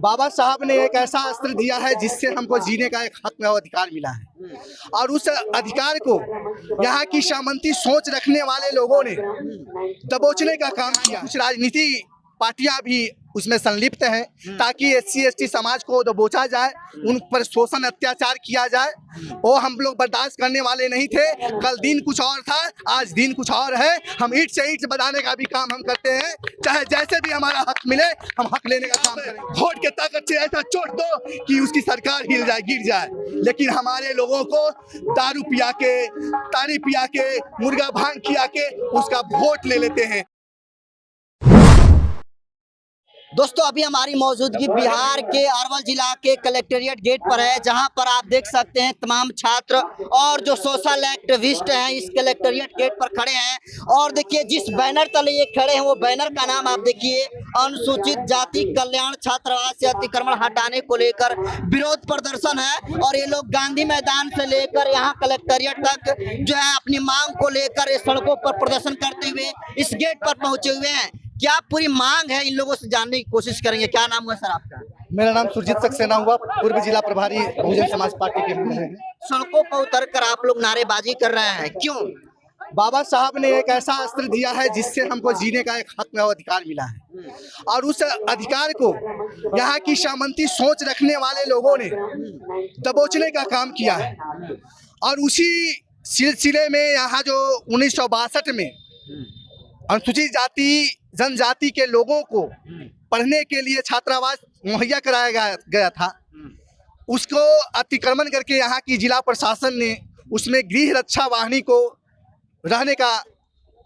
बाबा साहब ने एक ऐसा अस्त्र दिया है जिससे हमको जीने का एक हक और अधिकार मिला है, और उस अधिकार को यहाँ की सामंती सोच रखने वाले लोगों ने दबोचने का काम किया। कुछ राजनीति पार्टियां भी उसमें संलिप्त हैं ताकि SC ST समाज को दबोचा जाए, उन पर शोषण अत्याचार किया जाए। वो हम लोग बर्दाश्त करने वाले नहीं थे। कल दिन कुछ और था, आज दिन कुछ और है। हम ईंट से ईंट बनाने का भी काम हम करते हैं, चाहे जैसे भी हमारा हक मिले हम हक लेने का काम करें। वोट के ताकत से ऐसा चोट दो कि उसकी सरकार हिल जाए, गिर जाए, लेकिन हमारे लोगों को दारू पिया के, तारी पिया के, मुर्गा भांग किया के उसका वोट ले लेते हैं। दोस्तों अभी हमारी मौजूदगी बिहार के अरवल जिला के कलेक्टेरिएट गेट पर है, जहां पर आप देख सकते हैं तमाम छात्र और जो सोशल एक्टिविस्ट हैं इस कलेक्टेरिएट गेट पर खड़े हैं। और देखिए जिस बैनर तले ये खड़े हैं वो बैनर का नाम आप देखिए, अनुसूचित जाति कल्याण छात्रावास से अतिक्रमण हटाने को लेकर विरोध प्रदर्शन है। और ये लोग गांधी मैदान से लेकर यहाँ कलेक्टेरिएट तक जो है अपनी मांग को लेकर सड़कों पर प्रदर्शन करते हुए इस गेट पर पहुंचे हुए हैं। क्या पूरी मांग है, इन लोगों से जानने की कोशिश करेंगे। क्या नाम हुआ सर आपका? मेरा नाम सुरजीत सक्सेना हुआ, पूर्व जिला प्रभारी बहुजन समाज पार्टी के हैं। सड़कों पर उतरकर आप लोग नारेबाजी कर रहे हैं, क्यों? बाबा साहब ने एक ऐसा अस्त्र दिया है जिससे हमको जीने का एक हक और अधिकार मिला है, और उस अधिकार को यहाँ की सामंती सोच रखने वाले लोगों ने दबोचने का काम किया है। और उसी सिलसिले में यहाँ जो 1962 में अनुसूचित जाति जनजाति के लोगों को पढ़ने के लिए छात्रावास मुहैया कराया गया था, उसको अतिक्रमण करके यहाँ की जिला प्रशासन ने उसमें गृह रक्षा वाहिनी को रहने का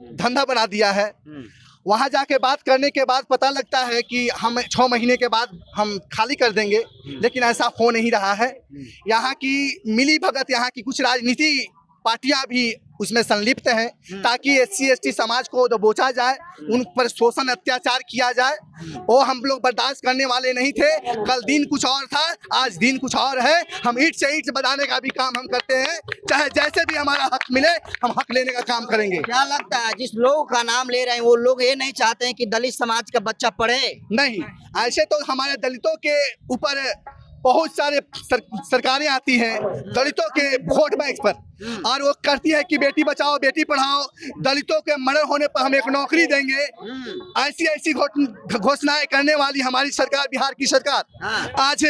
धंधा बना दिया है। वहाँ जाके बात करने के बाद पता लगता है कि हम 6 महीने के बाद हम खाली कर देंगे, लेकिन ऐसा हो नहीं रहा है। यहाँ की मिली भगत, यहाँ की कुछ राजनीति पार्टियां भी उसमें संलिप्त हैं ताकि SC ST समाज को दबोचा जाए, उन पर शोषण अत्याचार किया जाए। वो हम लोग बर्दाश्त करने वाले नहीं थे। कल दिन कुछ और था, आज दिन कुछ और है। हम ईंट से ईंट बनाने का भी काम हम करते हैं, चाहे जैसे भी हमारा हक मिले हम हक लेने का काम करेंगे। क्या लगता है जिस लोगों का नाम ले रहे हैं वो लोग ये नहीं चाहते हैं कि दलित समाज का बच्चा पढ़े? नहीं, ऐसे तो हमारे दलितों के ऊपर बहुत सारे सरकारें आती हैं दलितों के वोट बैंक पर, और वो करती है कि बेटी बचाओ बेटी पढ़ाओ, दलितों के मर्डर होने पर हम एक नौकरी देंगे। ऐसी ऐसी घोषणाएं करने वाली हमारी सरकार, बिहार की सरकार, आज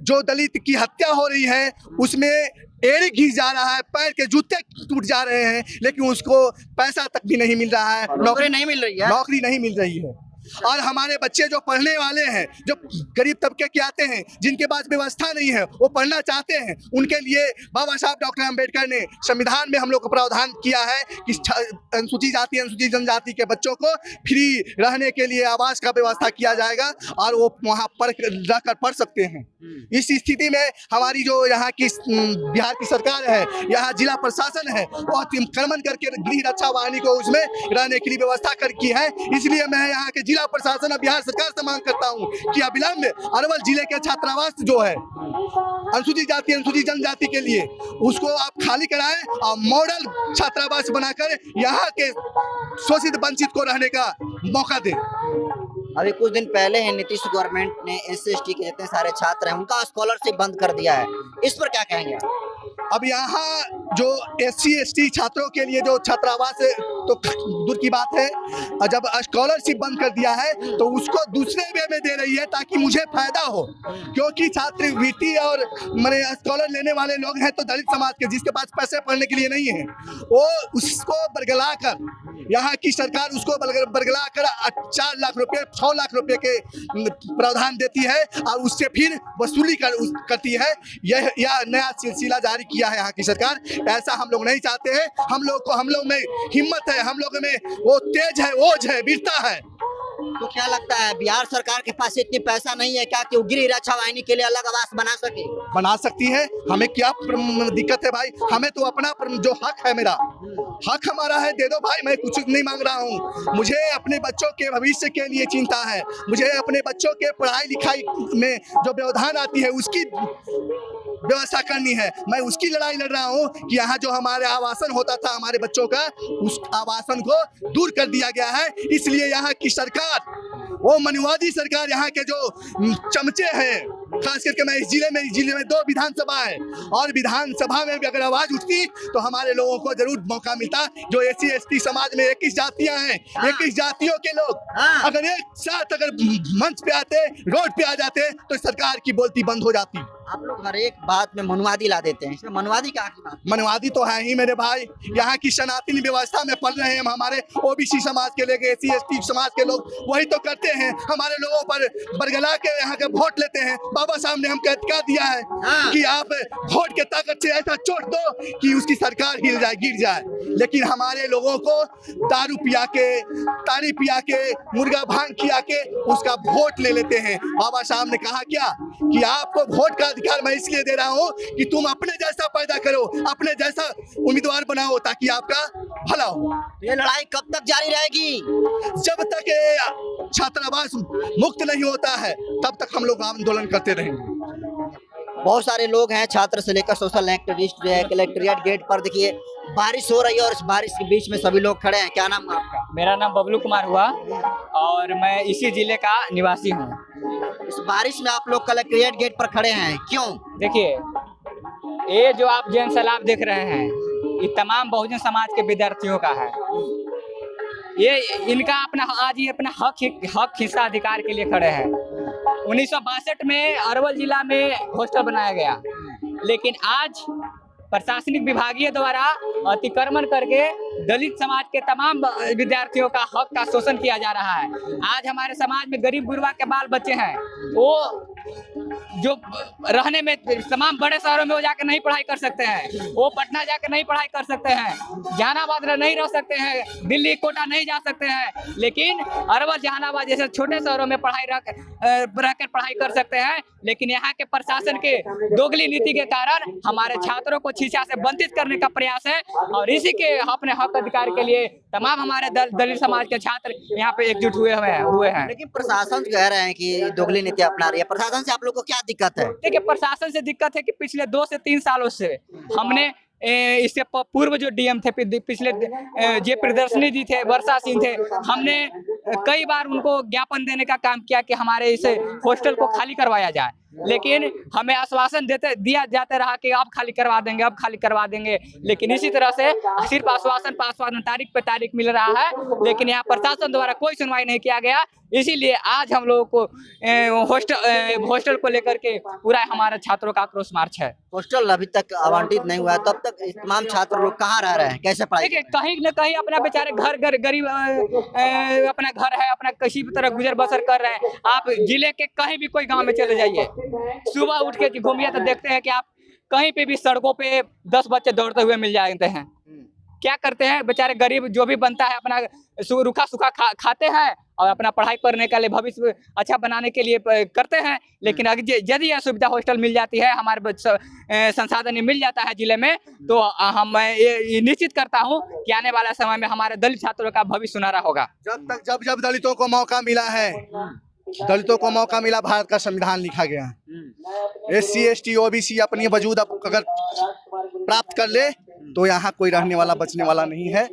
जो दलित की हत्या हो रही है उसमें एड़ी घिस जा रहा है, पैर के जूते टूट जा रहे हैं, लेकिन उसको पैसा तक भी नहीं मिल रहा है, नौकरी नहीं मिल रही है, नौकरी नहीं मिल रही है। और हमारे बच्चे जो पढ़ने वाले हैं, जो गरीब तबके के आते हैं, जिनके पास व्यवस्था नहीं है, वो पढ़ना चाहते हैं, उनके लिए बाबा साहब डॉक्टर अम्बेडकर ने संविधान में हम लोग को प्रावधान किया है कि अनुसूचित जाति अनुसूचित जनजाति के बच्चों को फ्री रहने के लिए आवास का व्यवस्था किया जाएगा, और वो वहाँ रहकर पढ़ सकते हैं। इस स्थिति में हमारी जो यहाँ की बिहार की सरकार है, यहाँ जिला प्रशासन है, वो अतिक्रमण करके गृह रक्षा वाहिनी को उसमें रहने के लिए व्यवस्था कर की है। इसलिए मैं यहाँ के जिला प्रशासन और बिहार सरकार से मांग करता हूँ कि अविलंब अरवल जिले के छात्रावास जो है अनुसूचित जाति अनुसूचित जनजाति के लिए, उसको आप खाली कराएं और मॉडल छात्रावास बनाकर यहाँ के शोषित वंचित को रहने का मौका दें। अभी कुछ दिन पहले ही नीतीश गवर्नमेंट ने SC ST के जितने सारे छात्र हैं उनका स्कॉलरशिप बंद कर दिया है, इस पर क्या कहेंगे? अब यहाँ जो SC ST छात्रों के लिए जो छात्रावास तो दूर की बात है, और जब स्कॉलरशिप बंद कर दिया है तो उसको दूसरे वे में दे रही है ताकि मुझे फायदा हो, क्योंकि छात्रवृत्ति और मैंने स्कॉलर लेने वाले लोग हैं तो दलित समाज के, जिसके पास पैसे पढ़ने के लिए नहीं है, वो उसको बरगला कर, यहाँ की सरकार उसको बरगला कर 4 लाख रुपये 6 लाख रुपये के प्रावधान देती है और उससे फिर वसूली करती है। यह नया सिलसिला जारी किया है यहाँ की सरकार। ऐसा हम लोग नहीं चाहते हैं। हम लोग में हिम्मत है, हम लोग में वो तेज है, ओज है, वीरता है। तो क्या लगता है बिहार सरकार के पास इतनी पैसा नहीं है क्या कि वो गृह रक्षा वाहिनी के लिए अलग आवास बना सके? बना सकती है, हमें क्या दिक्कत है भाई? हमें तो अपना जो हक है, मेरा हक हमारा है, दे दो भाई। मैं कुछ नहीं मांग रहा हूँ, मुझे अपने बच्चों के भविष्य के लिए चिंता है, मुझे अपने बच्चों के पढ़ाई लिखाई में जो व्यवधान आती है उसकी व्यवस्था करनी है। मैं उसकी लड़ाई लड़ रहा हूँ कि यहाँ जो हमारे आवासन होता था हमारे बच्चों का, उस आवासन को दूर कर दिया गया है। इसलिए यहाँ की सरकार सरकार, वो मनुवादी सरकार, यहाँ के जो चमचे हैं, खास करके मैं इस जिले में 2 विधानसभा है और विधानसभा में भी अगर आवाज उठती तो हमारे लोगों को जरूर मौका मिलता। जो SC ST समाज में 21 जातियां हैं, 21 जातियों के लोग अगर एक साथ अगर मंच पे आते, रोड पे आ जाते तो सरकार की बोलती बंद हो जाती। आप लोग हर एक बात में मनुवादी ला देते हैं, इसमें मनुवादी का क्या बात? मनवादी तो है ही मेरे भाई, यहाँ की सनातनी व्यवस्था में पल रहे हैं हमारे OBC समाज के लेके SC ST समाज के लोग, वही तो करते हैं, हमारे लोगों पर बरगला के यहाँ के वोट लेते हैं। बाबा साहब ने हमको अधिकार दिया है कि आप वोट के ताकत से ऐसा चोट दो कि उसकी सरकार हिल जाए, गिर जाए, लेकिन हमारे लोगों को दारू पिया के, तारी पिया के, मुर्गा भांग खिया के उसका वोट ले लेते हैं। बाबा साहब ने कहा क्या कि आपको वोट का अधिकार मैं इसलिए दे रहा हूँ कि तुम अपने जैसा पैदा करो, अपने जैसा उम्मीदवार बनाओ ताकि आपका भला हो। ये लड़ाई कब तक जारी रहेगी? जब तक ये छात्रावास मुक्त नहीं होता है तब तक हम लोग आंदोलन करते रहेंगे। बहुत सारे लोग हैं, छात्र से लेकर सोशल एक्टिविस्ट जो है कलेक्ट्रेट गेट पर। देखिए बारिश हो रही है और इस बारिश के बीच में सभी लोग खड़े हैं। क्या नाम है आपका? मेरा नाम बबलू कुमार हुआ और मैं इसी जिले का निवासी हूँ। इस बारिश में आप लोग कलेक्ट्रेट गेट पर खड़े हैं, क्यों? देखिए, ये जो आप जन सैलाब देख रहे हैं, ये तमाम बहुजन समाज के विद्यार्थियों का है। ये इनका अपना आज ये अपना हक हिस्सा अधिकार के लिए खड़े हैं। 1962 में अरवल जिला में हॉस्टल बनाया गया, लेकिन आज प्रशासनिक विभागीय द्वारा अतिक्रमण करके दलित समाज के तमाम विद्यार्थियों का हक का शोषण किया जा रहा है। आज हमारे समाज में गरीब गुरबा के बाल बच्चे हैं, वो जो रहने में तमाम बड़े शहरों में वो जाकर नहीं पढ़ाई कर सकते हैं, वो पटना जाकर नहीं पढ़ाई कर सकते हैं, जहानाबाद नहीं रह सकते हैं, दिल्ली कोटा नहीं जा सकते हैं, लेकिन अरवल जहानाबाद जैसे छोटे शहरों में रहकर पढ़ाई कर सकते हैं। लेकिन यहाँ के प्रशासन के दोगली नीति के कारण हमारे छात्रों को शिक्षा से वंचित करने का प्रयास है और इसी के अपने हक अधिकार के लिए तमाम हमारे दलित समाज के छात्र यहाँ पे एकजुट हुए हैं। लेकिन प्रशासन कह रहे हैं कि दोगली नीति अपना रही है। प्रशासन से आप लोग को क्या दिक्कत है? देखिए, प्रशासन से दिक्कत है कि पिछले 2 से 3 सालों से हमने इससे पूर्व जो DM थे, पिछले जे प्रदर्शनी जी थे, वर्षा सिंह थे, हमने कई बार उनको ज्ञापन देने का काम किया कि हमारे इस हॉस्टल को खाली करवाया जाए, लेकिन हमें आश्वासन दिया जाते रहा कि अब खाली करवा देंगे, लेकिन इसी तरह से सिर्फ आश्वासन तारीख पे तारीख मिल रहा है, लेकिन यहाँ प्रशासन द्वारा कोई सुनवाई नहीं किया गया। इसीलिए आज हम लोगों को हॉस्टल को लेकर के पूरा हमारे छात्रों का आक्रोश मार्च है। हॉस्टल अभी तक आवंटित नहीं हुआ है, तब तक तमाम छात्र लोग कहाँ रह रहे हैं, कैसे पढ़ाई? देखिए, कहीं न कहीं अपना बेचारे घर गरीब अपना घर है, अपना किसी भी तरह गुजर बसर कर रहे हैं। आप जिले के कहीं भी कोई गांव में चले जाइए, सुबह उठ के घूमिए तो देखते हैं कि आप कहीं पे भी सड़कों पे 10 बच्चे दौड़ते हुए मिल जाते हैं। क्या करते हैं बेचारे गरीब, जो भी बनता है अपना रूखा सूखा खाते हैं और अपना पढ़ाई करने के लिए, भविष्य अच्छा बनाने के लिए करते हैं। लेकिन यदि यह सुविधा हॉस्टल मिल जाती है, हमारे संसाधन मिल जाता है जिले में, तो मैं ये निश्चित करता हूं कि आने वाला समय में हमारे दलित छात्रों का भविष्य सुनहरा होगा। जब दलितों को मौका मिला, भारत का संविधान लिखा गया है। SC ST OBC अपनी वजूद अगर प्राप्त कर ले तो यहाँ कोई रहने वाला बचने वाला नहीं है।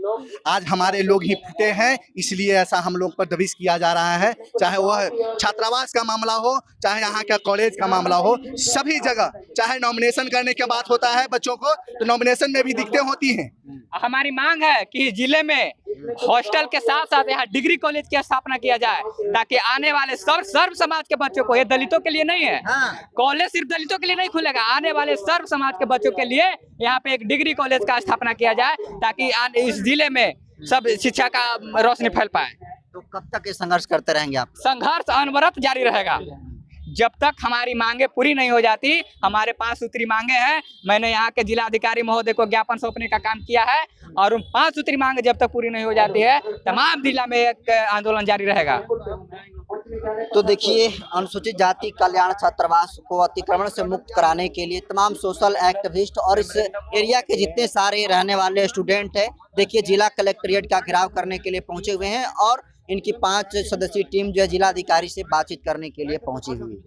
आज हमारे लोग ही फूटे हैं, इसलिए ऐसा हम लोग पर दबिश किया जा रहा है। चाहे वह छात्रावास का मामला हो, चाहे यहाँ का कॉलेज का मामला हो, सभी जगह चाहे नॉमिनेशन करने के बाद होता है बच्चों को, तो नॉमिनेशन में भी दिक्कतें होती हैं। हमारी मांग है कि जिले में हॉस्टल के साथ साथ यहाँ डिग्री कॉलेज की स्थापना किया जाए, ताकि आने वाले सर्व समाज के बच्चों को, ये दलितों के लिए नहीं है, कॉलेज सिर्फ दलितों के लिए नहीं खुलेगा, आने वाले सर्व समाज के बच्चों के लिए यहाँ पे एक डिग्री कॉलेज का स्थापना किया जाए, ताकि इस जिले में सब शिक्षा का रोशनी फैल पाए। तो कब तक ये संघर्ष करते रहेंगे आप? संघर्ष अनवरत जारी रहेगा जब तक हमारी मांगे पूरी नहीं हो जाती। हमारे 5 सूत्री मांगे हैं, मैंने यहाँ के जिलाधिकारी महोदय को ज्ञापन सौंपने का काम किया है, और उन 5 सूत्री मांगे जब तक पूरी नहीं हो जाती है, तमाम जिला में एक आंदोलन जारी रहेगा। तो देखिए, अनुसूचित जाति कल्याण छात्रावास को अतिक्रमण से मुक्त कराने के लिए तमाम सोशल एक्टिविस्ट और इस एरिया के जितने सारे रहने वाले स्टूडेंट हैं, देखिए जिला कलेक्ट्रेट का घेराव करने के लिए पहुंचे हुए हैं और इनकी 5 सदस्यीय टीम जो है जिलाधिकारी से बातचीत करने के लिए पहुंची हुई है।